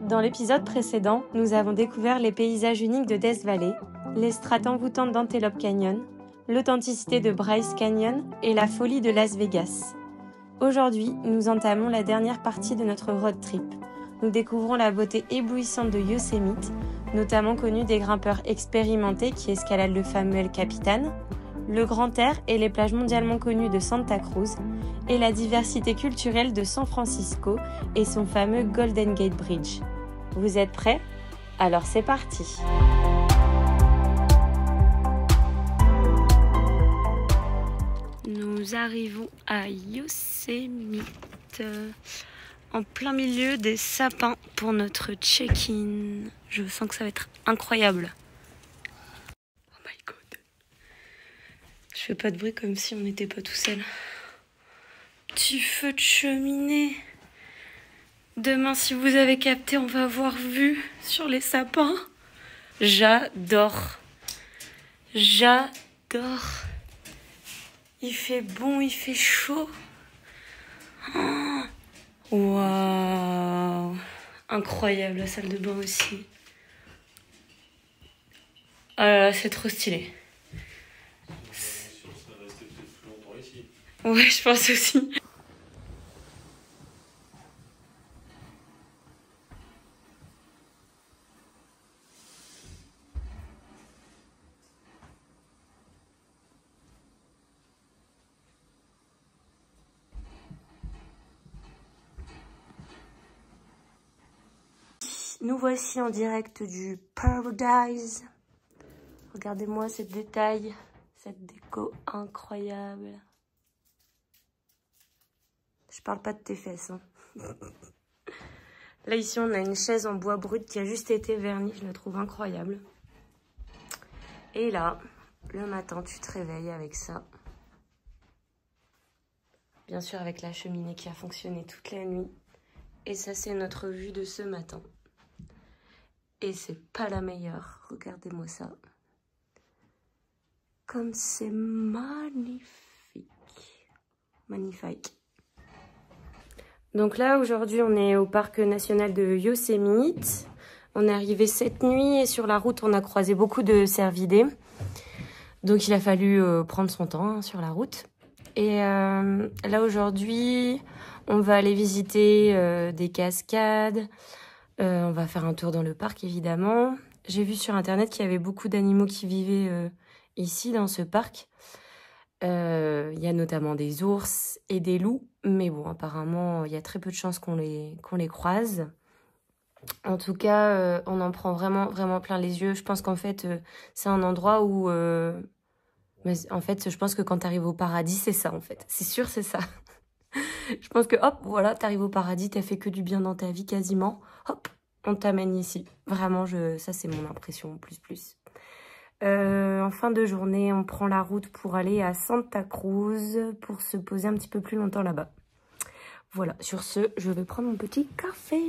Dans l'épisode précédent, nous avons découvert les paysages uniques de Death Valley, les strates envoûtantes d'Antelope Canyon, l'authenticité de Bryce Canyon et la folie de Las Vegas. Aujourd'hui, nous entamons la dernière partie de notre road trip. Nous découvrons la beauté éblouissante de Yosemite, notamment connue des grimpeurs expérimentés qui escaladent le fameux El Capitan, le grand air et les plages mondialement connues de Santa Cruz, et la diversité culturelle de San Francisco et son fameux Golden Gate Bridge. Vous êtes prêts? Alors c'est parti! Nous arrivons à Yosemite, en plein milieu des sapins pour notre check-in. Je sens que ça va être incroyable. Oh my god. Je fais pas de bruit comme si on n'était pas tout seul. Petit feu de cheminée. Demain, si vous avez capté, on va avoir vue sur les sapins. J'adore. J'adore. Il fait bon, il fait chaud. Oh, waouh. Incroyable, la salle de bain aussi. Ah là là, c'est trop stylé. Ouais, je pense aussi. Nous voici en direct du Paradise. Regardez-moi ce détail, cette déco incroyable. Je parle pas de tes fesses, hein. Là, ici, on a une chaise en bois brut qui a juste été vernie. Je la trouve incroyable. Et là, le matin, tu te réveilles avec ça. Bien sûr, avec la cheminée qui a fonctionné toute la nuit. Et ça, c'est notre vue de ce matin. Et c'est pas la meilleure. Regardez-moi ça. Comme c'est magnifique. Magnifique. Donc là, aujourd'hui, on est au parc national de Yosemite. On est arrivé cette nuit et sur la route, on a croisé beaucoup de cervidés. Donc il a fallu prendre son temps sur la route. Et là, aujourd'hui, on va aller visiter des cascades. On va faire un tour dans le parc, évidemment. J'ai vu sur Internet qu'il y avait beaucoup d'animaux qui vivaient ici, dans ce parc. Il y a notamment des ours et des loups. Mais bon, apparemment, il y a très peu de chances qu'on les croise. En tout cas, on en prend vraiment plein les yeux. Je pense qu'en fait, c'est un endroit où... en fait, je pense que quand tu arrives au paradis, c'est ça, en fait. C'est sûr, c'est ça. Je pense que, hop, voilà, t'arrives au paradis, t'as fait que du bien dans ta vie, quasiment. Hop, on t'amène ici. Vraiment, ça, c'est mon impression, plus. En fin de journée, on prend la route pour aller à Santa Cruz, pour se poser un petit peu plus longtemps là-bas. Voilà, sur ce, je vais prendre mon petit café.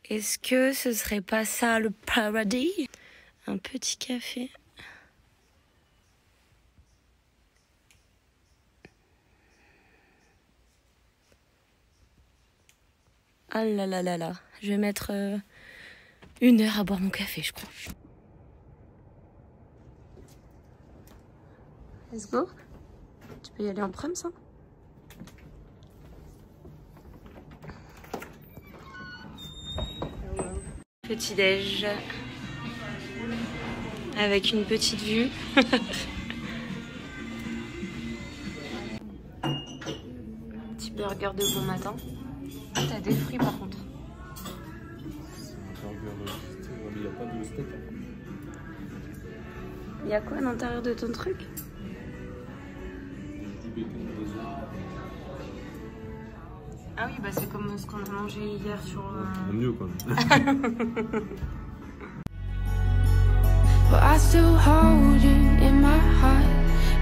Est-ce que ce serait pas ça, le paradis? Un petit café. Ah là là là là, je vais mettre 1 heure à boire mon café, je crois. Let's go. Tu peux y aller en prem, ça? Petit déj. Avec une petite vue. Petit burger de bon matin. T'as des fruits par contre. Il n'y a pas de steak. Il y a quoi à l'intérieur de ton truc? Du bacon, des œufs. Ah oui, bah c'est comme ce qu'on a mangé hier sur... Mieux quand même. But I still hold you in my heart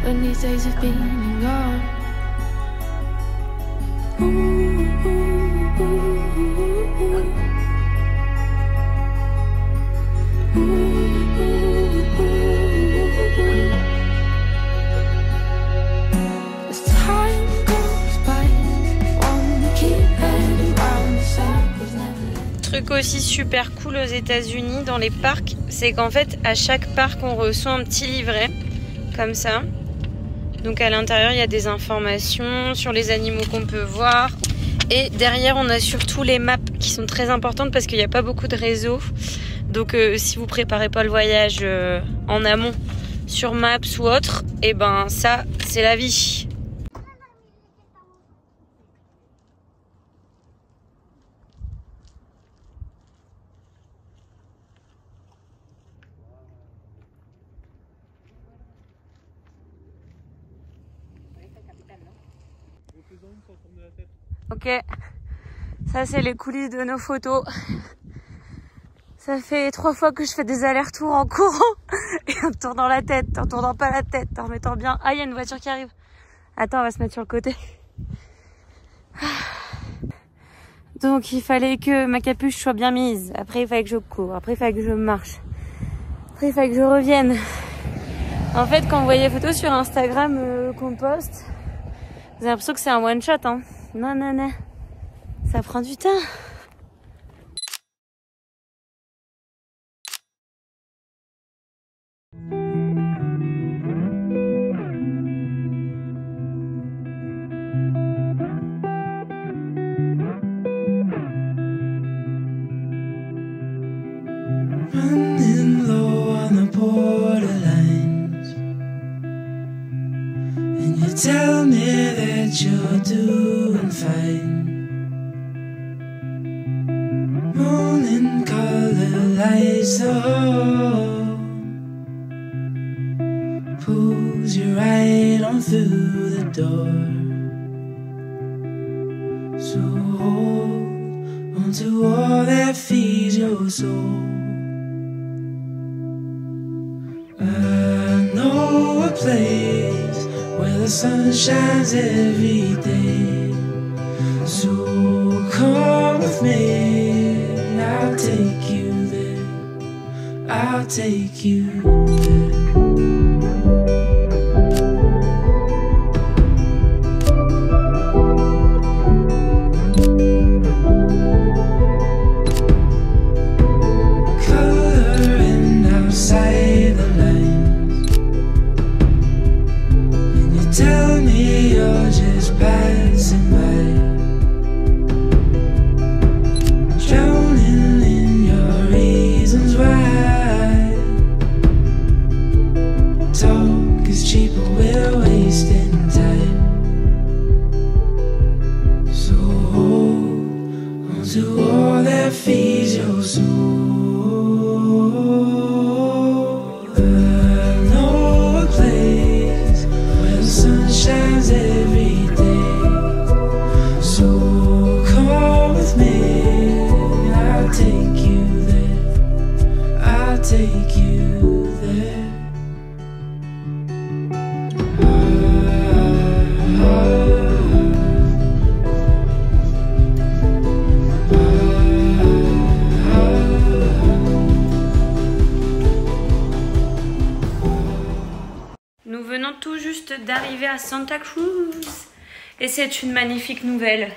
when these days have been and gone. Ooh, ooh, ooh, ooh. Ooh, ooh, ooh. As time goes by, won't keep heading round the circles never. Truc aussi super cool aux États-Unis dans les parcs, c'est qu'en fait à chaque parc on reçoit un petit livret comme ça. Donc à l'intérieur il y a des informations sur les animaux qu'on peut voir. Et derrière on a surtout les maps qui sont très importantes parce qu'il n'y a pas beaucoup de réseaux. Donc si vous préparez pas le voyage en amont sur Maps ou autre, et ben ça c'est la vie. Ok, ça c'est les coulisses de nos photos. Ça fait 3 fois que je fais des allers-retours en courant et en tournant la tête, en tournant pas la tête, en remettant bien. Ah, il y a une voiture qui arrive. Attends, on va se mettre sur le côté. Donc il fallait que ma capuche soit bien mise. Après il fallait que je cours. Après il fallait que je marche. Après il fallait que je revienne. En fait, quand vous voyez les photos sur Instagram qu'on poste, vous avez l'impression que c'est un one shot, hein. Non, non, non. Ça prend du temps. Running low on the borderlines, and you tell me that you're doing fine. Morning color lights the hall, pulls you right on through the door. So hold on to all that feeds your soul. I know a place where the sun shines every day. So come with me, I'll take you there. I'll take you there. Coloring outside the lines, and you tell me you're just passing by, drowning in your reasons why. Talk is cheap, but we're wasting time. So hold on to all that feeds your soul. I know a place where the sun shines every day. So come with me, I'll take you there. I'll take you there. Nous venons tout juste d'arriver à Santa Cruz et c'est une magnifique nouvelle.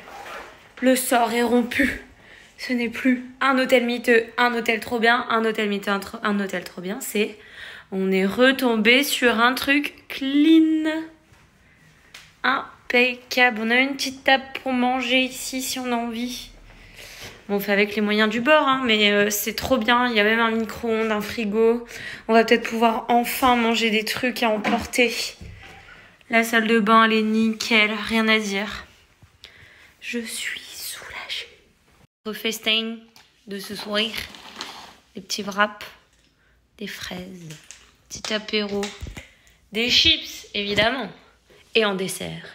Le sort est rompu. Ce n'est plus un hôtel miteux, un hôtel trop bien, un hôtel miteux, un hôtel trop bien. C'est, on est retombé sur un truc clean. Impeccable. On a une petite table pour manger ici si on a envie. Bon, on fait avec les moyens du bord, hein, mais c'est trop bien. Il y a même un micro-ondes, un frigo. On va peut-être pouvoir enfin manger des trucs à emporter. La salle de bain, elle est nickel, rien à dire. Je suis soulagée. Au festin de ce soir, des petits wraps, des fraises, petit apéro, des chips, évidemment. Et en dessert,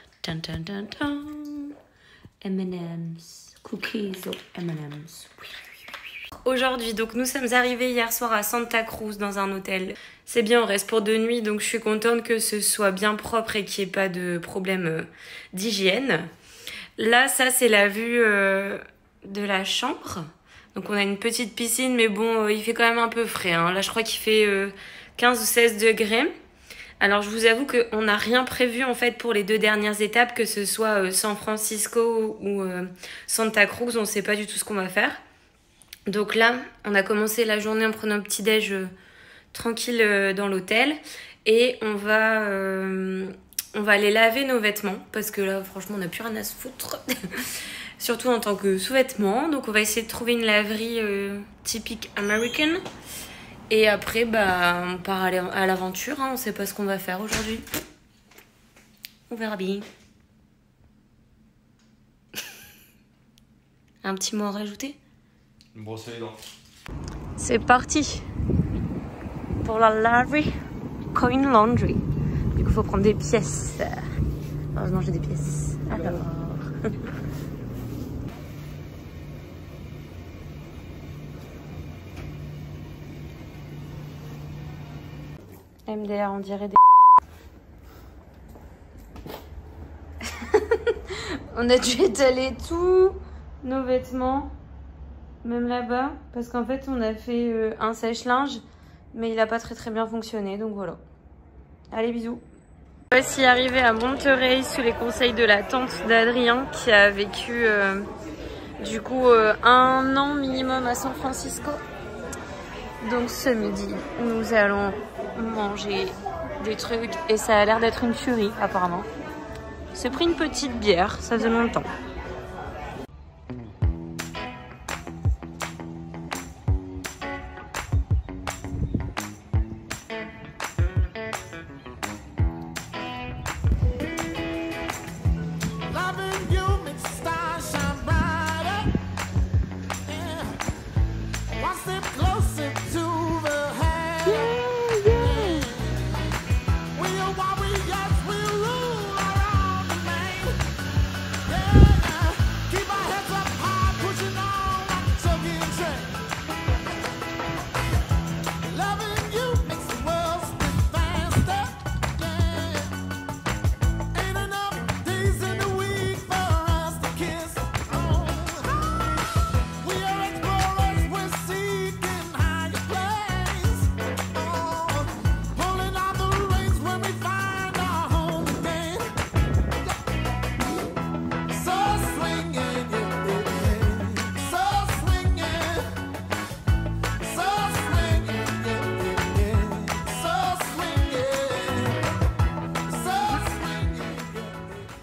M&M's. Cookies au M&M's. Aujourd'hui, donc nous sommes arrivés hier soir à Santa Cruz dans un hôtel. C'est bien, on reste pour 2 nuits, donc je suis contente que ce soit bien propre et qu'il n'y ait pas de problème d'hygiène. Là, ça c'est la vue de la chambre. Donc on a une petite piscine, mais bon, il fait quand même un peu frais, hein. Là, je crois qu'il fait 15 ou 16 degrés. Alors je vous avoue qu'on n'a rien prévu en fait pour les 2 dernières étapes, que ce soit San Francisco ou Santa Cruz, on ne sait pas du tout ce qu'on va faire. Donc là, on a commencé la journée en prenant un petit déj tranquille dans l'hôtel. Et on va aller laver nos vêtements. Parce que là, franchement, on n'a plus rien à se foutre. Surtout en tant que sous-vêtements. Donc on va essayer de trouver une laverie typique américaine. Et après, bah, on part à l'aventure. Hein. On sait pas ce qu'on va faire aujourd'hui. On verra bien. Un petit mot à rajouter? Brosser les dents. C'est parti pour la laverie Coin Laundry. Du coup, il faut prendre des pièces. Heureusement, j'ai des pièces. Alors... MDR, on dirait des... On a dû étaler tous nos vêtements, même là-bas, parce qu'en fait, on a fait un sèche-linge, mais il n'a pas très bien fonctionné, donc voilà. Allez, bisous. Voici arrivé à Monterey sous les conseils de la tante d'Adrien, qui a vécu du coup 1 an minimum à San Francisco. Donc ce midi, nous allons manger des trucs et ça a l'air d'être une tuerie apparemment. C'est pris une petite bière, ça faisait longtemps.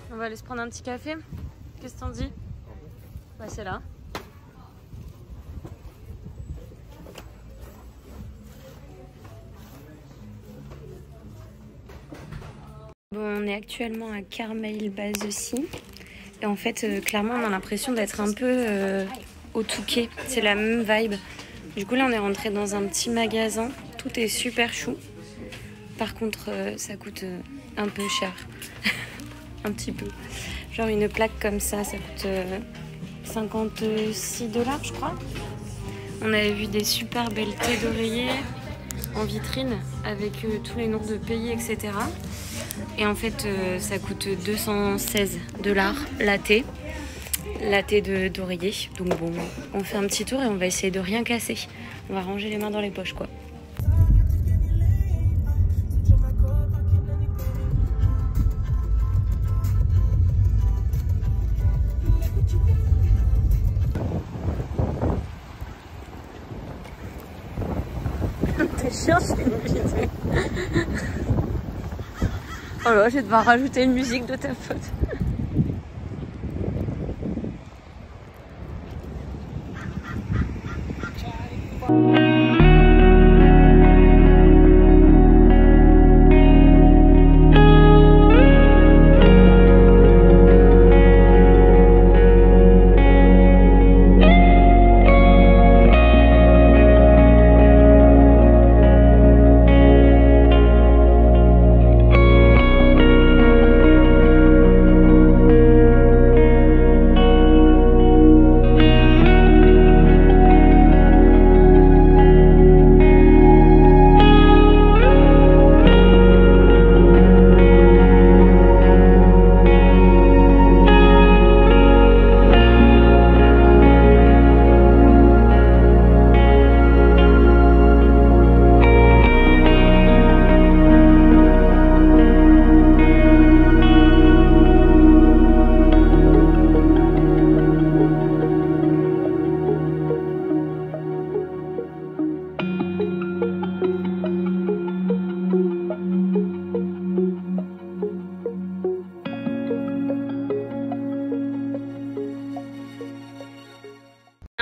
On va aller se prendre un petit café. Qu'est-ce que t'en dis? Bah c'est là. Bon, on est actuellement à Carmel By the Sea. Et en fait, clairement, on a l'impression d'être un peu au Touquet. C'est la même vibe. Du coup, là, on est rentré dans un petit magasin. Tout est super chou. Par contre, ça coûte un peu cher. Un petit peu. Genre une plaque comme ça coûte 56 $, je crois. On avait vu des super belles thés d'oreiller en vitrine avec tous les noms de pays, etc. Et en fait, ça coûte 216 $ la thé d'oreiller. Donc bon, on fait un petit tour et on va essayer de rien casser. On va ranger les mains dans les poches, quoi. T'es chiant, c'est une vidéo. Oh là, je vais devoir rajouter une musique de ta faute.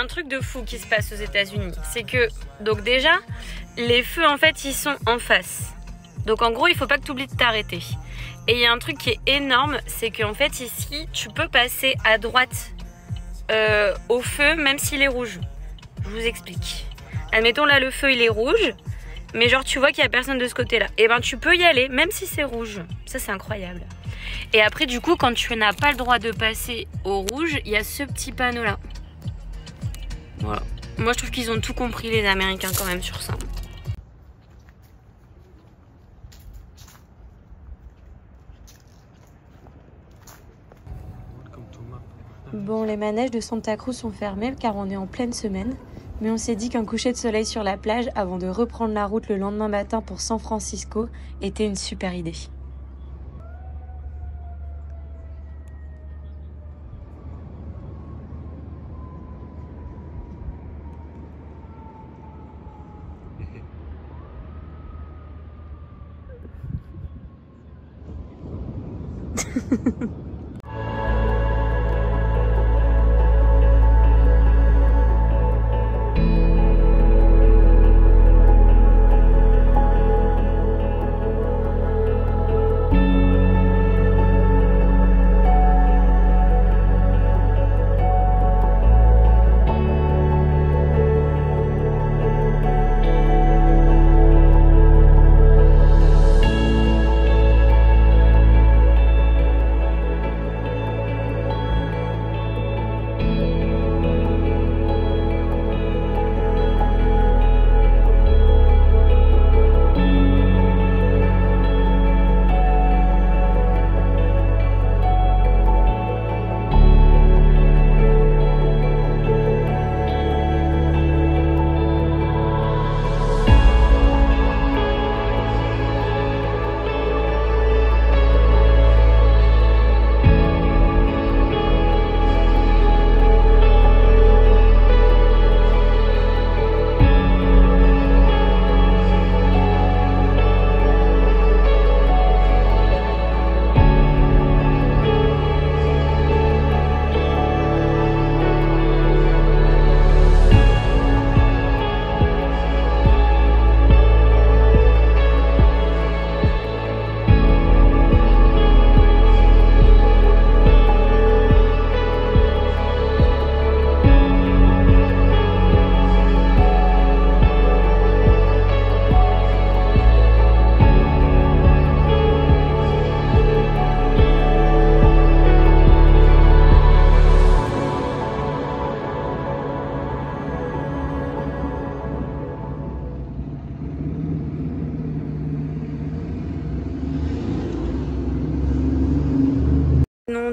un truc de fou qui se passe aux États-Unis. C'est que, donc déjà, les feux en fait ils sont en face. Donc en gros il faut pas que tu oublies de t'arrêter. Et il y a un truc qui est énorme, c'est qu'en fait ici tu peux passer à droite au feu même s'il est rouge. Je vous explique. Admettons là le feu il est rouge, mais genre tu vois qu'il y a personne de ce côté là. Et ben tu peux y aller même si c'est rouge. Ça c'est incroyable. Et après du coup quand tu n'as pas le droit de passer au rouge, il y a ce petit panneau là. Voilà. Moi je trouve qu'ils ont tout compris les Américains quand même sur ça. Bon, les manèges de Santa Cruz sont fermés car on est en pleine semaine. Mais on s'est dit qu'un coucher de soleil sur la plage avant de reprendre la route le lendemain matin pour San Francisco était une super idée.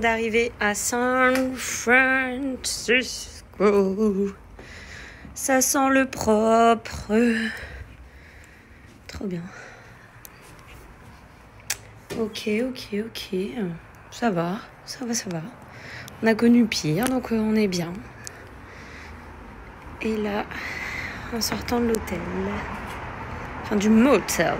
D'arriver à San Francisco. Ça sent le propre. Trop bien. Ok. Ça va. On a connu pire, donc on est bien. Et là, en sortant de l'hôtel, enfin du motel.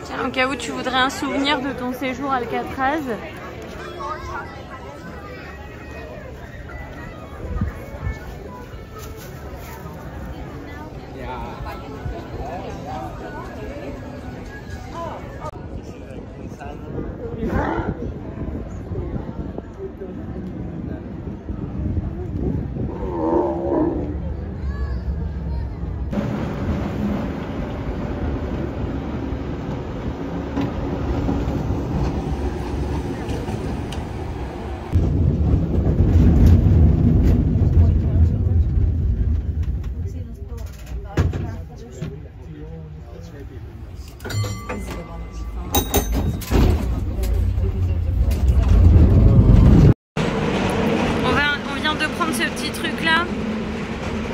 Tiens, au cas où tu voudrais un souvenir de ton séjour à Alcatraz.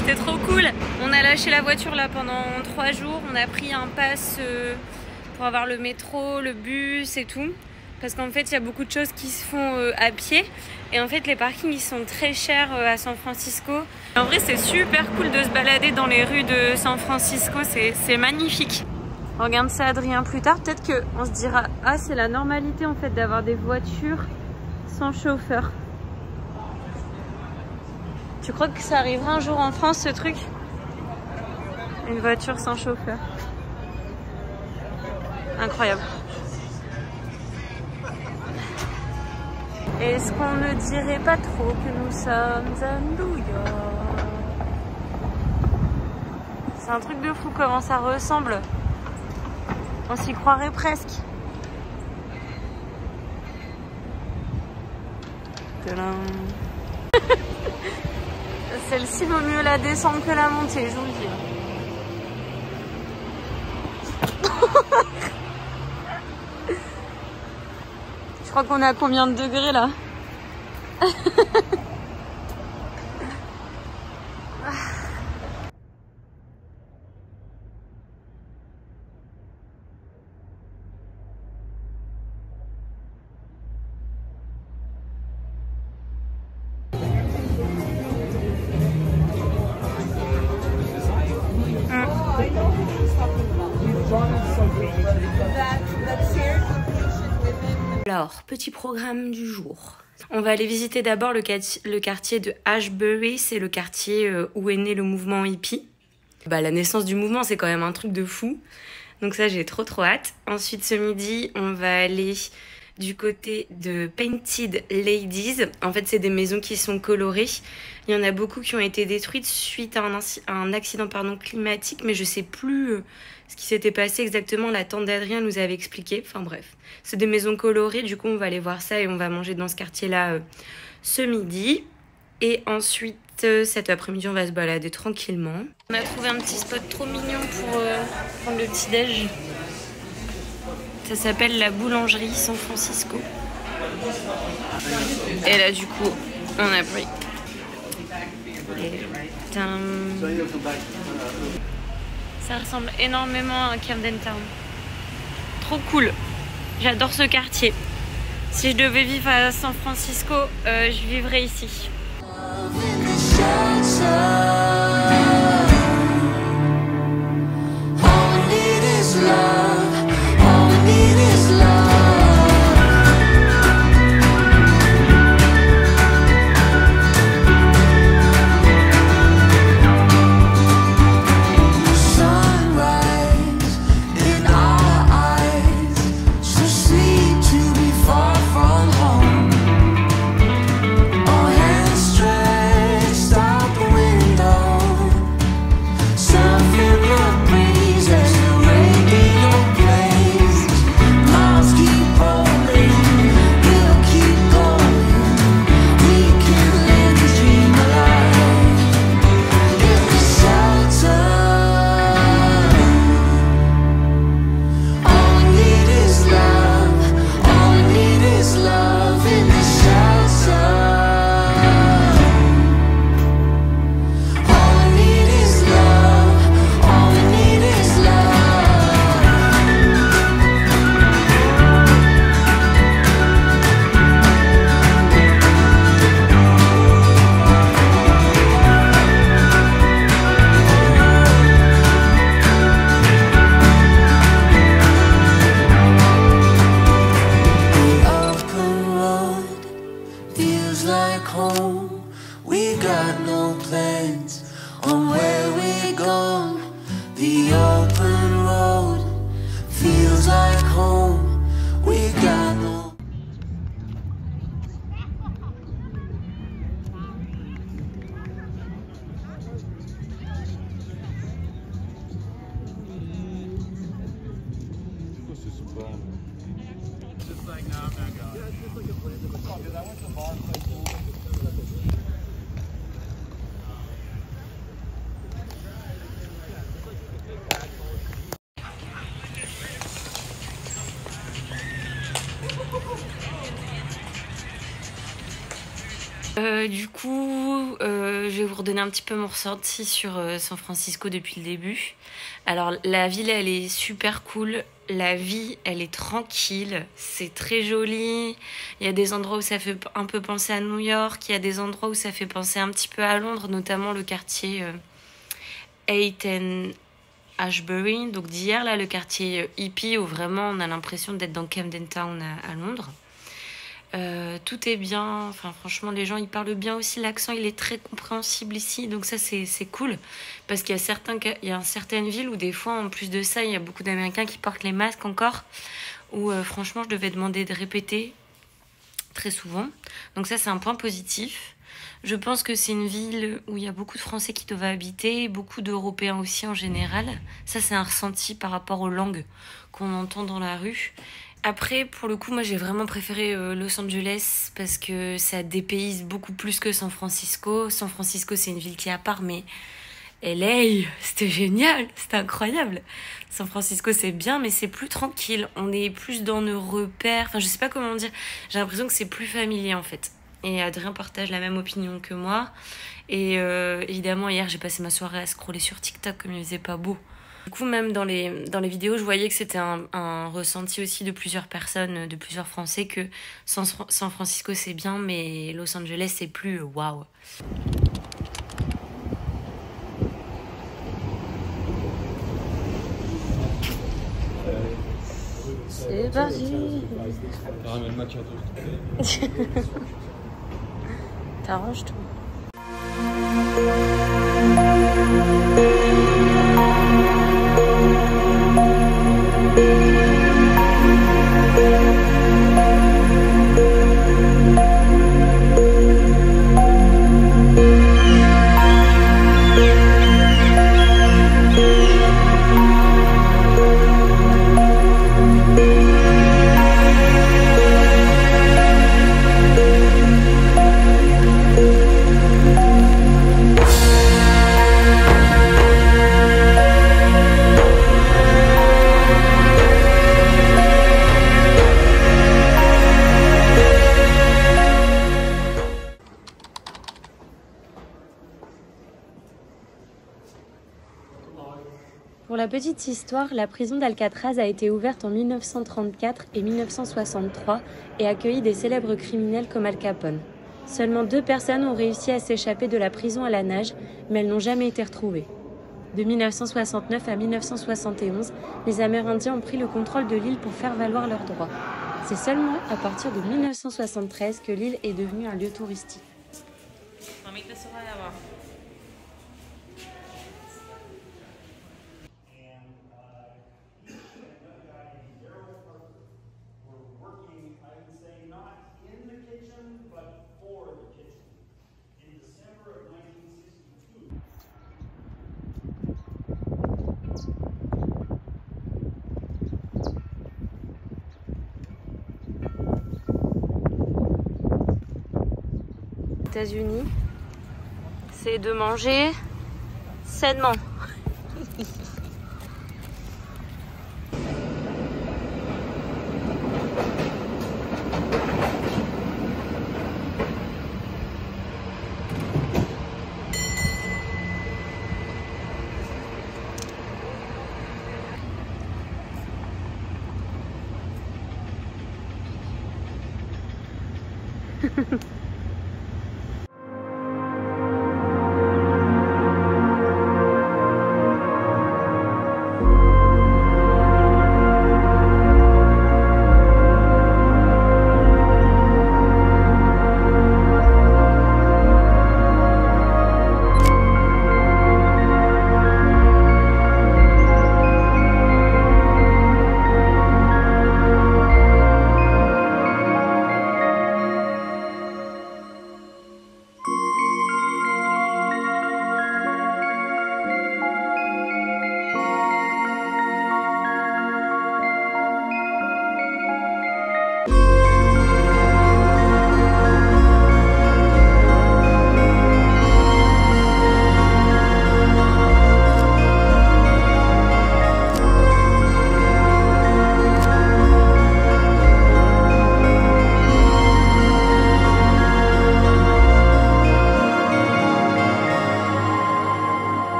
C'était trop cool. On a lâché la voiture là pendant 3 jours. On a pris un pass pour avoir le métro, le bus et tout. Parce qu'en fait, il y a beaucoup de choses qui se font à pied. Et en fait, les parkings, ils sont très chers à San Francisco. En vrai, c'est super cool de se balader dans les rues de San Francisco. C'est magnifique. Regarde ça, Adrien, plus tard. Peut-être qu'on se dira, ah, c'est la normalité en fait d'avoir des voitures sans chauffeur. Tu crois que ça arrivera un jour en France, ce truc? Une voiture sans chauffeur. Incroyable. Est-ce qu'on ne dirait pas trop que nous sommes à New York? C'est un truc de fou comment ça ressemble. On s'y croirait presque. Celle-ci vaut mieux la descendre que la montée, je vous le dis. Je crois qu'on est à combien de degrés là? Alors, petit programme du jour. On va aller visiter d'abord le quartier de Ashbury, c'est le quartier où est né le mouvement hippie. La naissance du mouvement, c'est quand même un truc de fou. Donc ça, j'ai trop hâte. Ensuite, ce midi, on va aller du côté de Painted Ladies. En fait, c'est des maisons qui sont colorées. Il y en a beaucoup qui ont été détruites suite à un accident climatique, mais je sais plus ce qui s'était passé exactement. La tante d'Adrien nous avait expliqué. Enfin bref, c'est des maisons colorées. Du coup, on va aller voir ça et on va manger dans ce quartier-là ce midi. Et ensuite, cet après-midi, on va se balader tranquillement. On a trouvé un petit spot trop mignon pour prendre le petit-déj. Ça s'appelle la boulangerie San Francisco. Et là, du coup, on a pris. Et ça ressemble énormément à Camden Town. Trop cool. J'adore ce quartier. Si je devais vivre à San Francisco, je vivrais ici. Du coup, je vais vous redonner un petit peu mon ressenti sur San Francisco depuis le début. Alors, la ville, elle est super cool. la vie, elle est tranquille, c'est très joli. Il y a des endroits où ça fait un peu penser à New York, il y a des endroits où ça fait penser un petit peu à Londres, notamment le quartier 8 and Ashbury, donc d'hier, là, le quartier hippie où vraiment on a l'impression d'être dans Camden Town à Londres. Tout est bien, enfin franchement les gens ils parlent bien aussi, l'accent il est très compréhensible ici, donc ça c'est cool parce qu'il y a certaines villes où des fois en plus de ça il y a beaucoup d'Américains qui portent les masques encore, où franchement je devais demander de répéter très souvent, donc ça c'est un point positif. Je pense que c'est une ville où il y a beaucoup de Français qui doivent habiter, beaucoup d'Européens aussi en général, ça c'est un ressenti par rapport aux langues qu'on entend dans la rue. Après, pour le coup, moi j'ai vraiment préféré Los Angeles parce que ça dépayse beaucoup plus que San Francisco. San Francisco, c'est une ville qui est à part, mais LA, c'était génial, c'était incroyable. San Francisco, c'est bien, mais c'est plus tranquille. On est plus dans nos repères. Enfin, je sais pas comment dire. J'ai l'impression que c'est plus familier en fait. Et Adrien partage la même opinion que moi. Et évidemment, hier, j'ai passé ma soirée à scroller sur TikTok comme il faisait pas beau. Du coup, même dans les vidéos, je voyais que c'était un ressenti aussi de plusieurs personnes, de plusieurs Français, que San Francisco c'est bien, mais Los Angeles c'est plus waouh. C'est parti. Ramène ma carte. T'arranges tout. Pour la petite histoire, la prison d'Alcatraz a été ouverte en 1934 et 1963 et accueilli des célèbres criminels comme Al Capone. Seulement 2 personnes ont réussi à s'échapper de la prison à la nage, mais elles n'ont jamais été retrouvées. De 1969 à 1971, les Amérindiens ont pris le contrôle de l'île pour faire valoir leurs droits. C'est seulement à partir de 1973 que l'île est devenue un lieu touristique. États-Unis, c'est de manger sainement.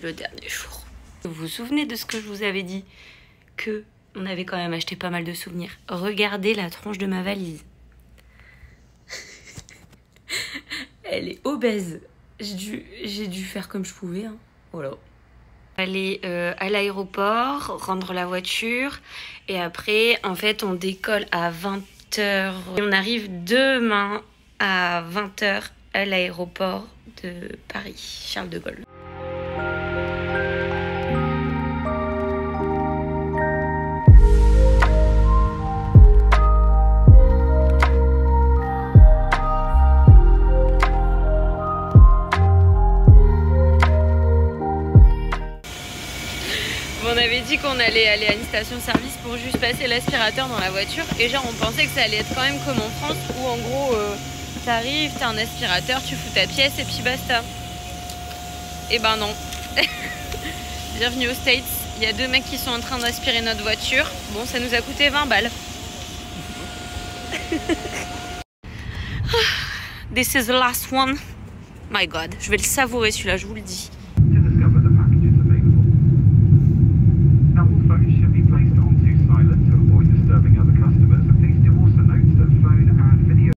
le dernier jour. Vous vous souvenez de ce que je vous avais dit? Que on avait quand même acheté pas mal de souvenirs. Regardez la tronche de ma valise. Elle est obèse. J'ai dû faire comme je pouvais. Hein. Voilà. Aller à l'aéroport, rendre la voiture. Et après, en fait, on décolle à 20h. Et on arrive demain à 20h à l'aéroport de Paris, Charles de Gaulle. On avait dit qu'on allait aller à une station-service pour juste passer l'aspirateur dans la voiture. Et genre, on pensait que ça allait être quand même comme en France où en gros, t'arrives, t'as un aspirateur, tu fous ta pièce et puis basta. Et ben non. Bienvenue aux States. Il y a 2 mecs qui sont en train d'aspirer notre voiture. Bon, ça nous a coûté 20 balles. This is the last one. My God, je vais le savourer celui-là, je vous le dis.